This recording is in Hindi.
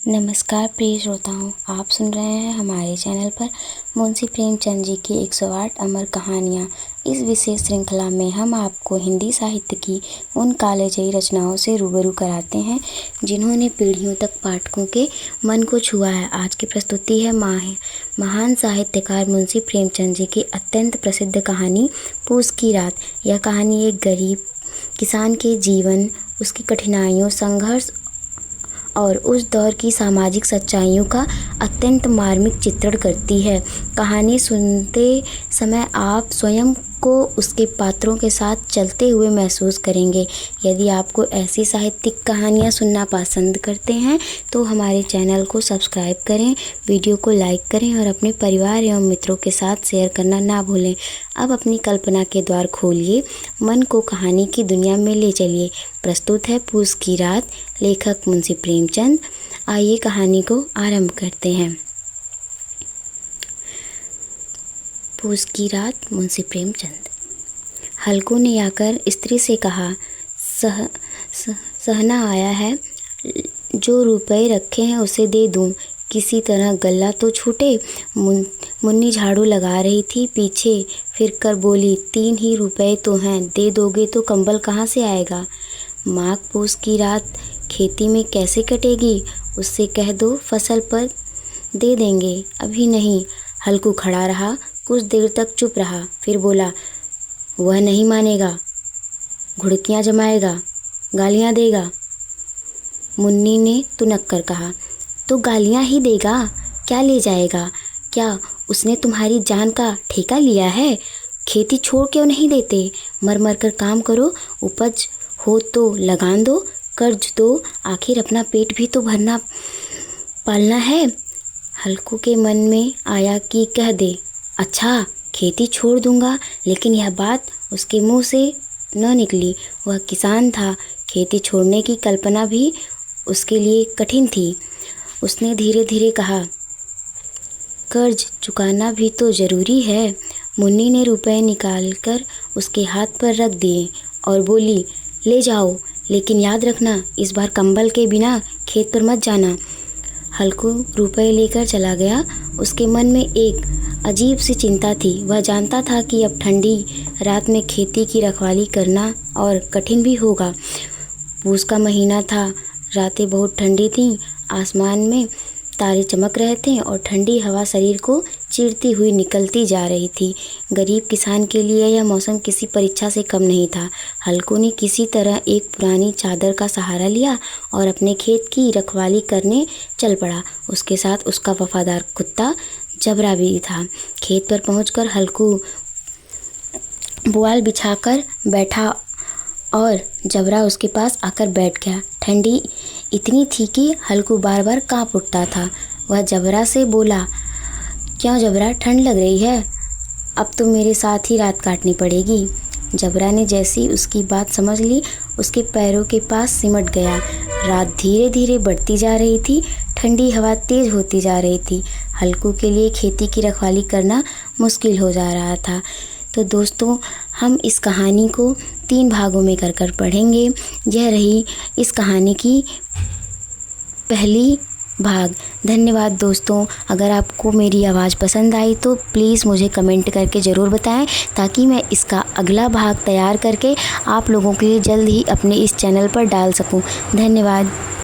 नमस्कार प्रिय श्रोताओं, आप सुन रहे हैं हमारे चैनल पर मुंशी प्रेमचंद जी की 108 अमर कहानियाँ। इस विशेष श्रृंखला में हम आपको हिंदी साहित्य की उन कालजयी रचनाओं से रूबरू कराते हैं जिन्होंने पीढ़ियों तक पाठकों के मन को छुआ है। आज की प्रस्तुति है महान साहित्यकार मुंशी प्रेमचंद जी की अत्यंत प्रसिद्ध कहानी पूस की रात। यह कहानी एक गरीब किसान के जीवन, उसकी कठिनाइयों, संघर्ष और उस दौर की सामाजिक सच्चाइयों का अत्यंत मार्मिक चित्रण करती है। कहानी सुनते समय आप स्वयं को उसके पात्रों के साथ चलते हुए महसूस करेंगे। यदि आपको ऐसी साहित्यिक कहानियाँ सुनना पसंद करते हैं तो हमारे चैनल को सब्सक्राइब करें, वीडियो को लाइक करें और अपने परिवार एवं मित्रों के साथ शेयर करना ना भूलें। अब अपनी कल्पना के द्वार खोलिए, मन को कहानी की दुनिया में ले चलिए। प्रस्तुत है पूस की रात, लेखक मुंशी प्रेमचंद। आइए कहानी को आरंभ करते हैं। पूस की रात, मुंशी प्रेमचंद। हल्कू ने आकर स्त्री से कहा, सहना आया है, जो रुपए रखे हैं उसे दे दूं, किसी तरह गला तो छूटे। मुन्नी झाड़ू लगा रही थी, पीछे फिर कर बोली, 3 ही रुपए तो हैं, दे दोगे तो कंबल कहाँ से आएगा। माघ पूस की रात खेती में कैसे कटेगी, उससे कह दो फसल पर दे देंगे। अभी नहीं। हल्कू खड़ा रहा, कुछ देर तक चुप रहा, फिर बोला, वह नहीं मानेगा, घुड़कियाँ जमाएगा, गालियाँ देगा। मुन्नी ने तुनक कर कहा, तो गालियाँ ही देगा, क्या ले जाएगा? क्या उसने तुम्हारी जान का ठेका लिया है? खेती छोड़ क्यों नहीं देते? मर मर कर काम करो, उपज हो तो लगान दो, कर्ज दो, आखिर अपना पेट भी तो भरना पालना है। हल्कू के मन में आया कि कह दे, अच्छा खेती छोड़ दूंगा, लेकिन यह बात उसके मुंह से न निकली। वह किसान था, खेती छोड़ने की कल्पना भी उसके लिए कठिन थी। उसने धीरे धीरे कहा, कर्ज चुकाना भी तो ज़रूरी है। मुन्नी ने रुपए निकालकर उसके हाथ पर रख दिए और बोली, ले जाओ, लेकिन याद रखना, इस बार कंबल के बिना खेत पर मत जाना। हल्कू रुपए लेकर चला गया। उसके मन में एक अजीब सी चिंता थी। वह जानता था कि अब ठंडी रात में खेती की रखवाली करना और कठिन भी होगा। पूस का महीना था, रातें बहुत ठंडी थीं, आसमान में तारे चमक रहे थे और ठंडी हवा शरीर को चीरती हुई निकलती जा रही थी। गरीब किसान के लिए यह मौसम किसी परीक्षा से कम नहीं था। हल्कू ने किसी तरह एक पुरानी चादर का सहारा लिया और अपने खेत की रखवाली करने चल पड़ा। उसके साथ उसका वफादार कुत्ता जबरा भी था। खेत पर पहुंचकर हल्कू पुआल बिछाकर बैठा और जबरा उसके पास आकर बैठ गया। ठंडी इतनी थी कि हल्कू बार बार कांप उठता था। वह जबरा से बोला, क्यों जबरा, ठंड लग रही है? अब तो मेरे साथ ही रात काटनी पड़ेगी। जबरा ने जैसी उसकी बात समझ ली, उसके पैरों के पास सिमट गया। रात धीरे धीरे बढ़ती जा रही थी, ठंडी हवा तेज होती जा रही थी। हल्कू के लिए खेती की रखवाली करना मुश्किल हो जा रहा था। तो दोस्तों, हम इस कहानी को 3 भागों में कर पढ़ेंगे। यह रही इस कहानी की पहली भाग। धन्यवाद दोस्तों। अगर आपको मेरी आवाज़ पसंद आई तो प्लीज़ मुझे कमेंट करके ज़रूर बताएं, ताकि मैं इसका अगला भाग तैयार करके आप लोगों के लिए जल्द ही अपने इस चैनल पर डाल सकूं। धन्यवाद।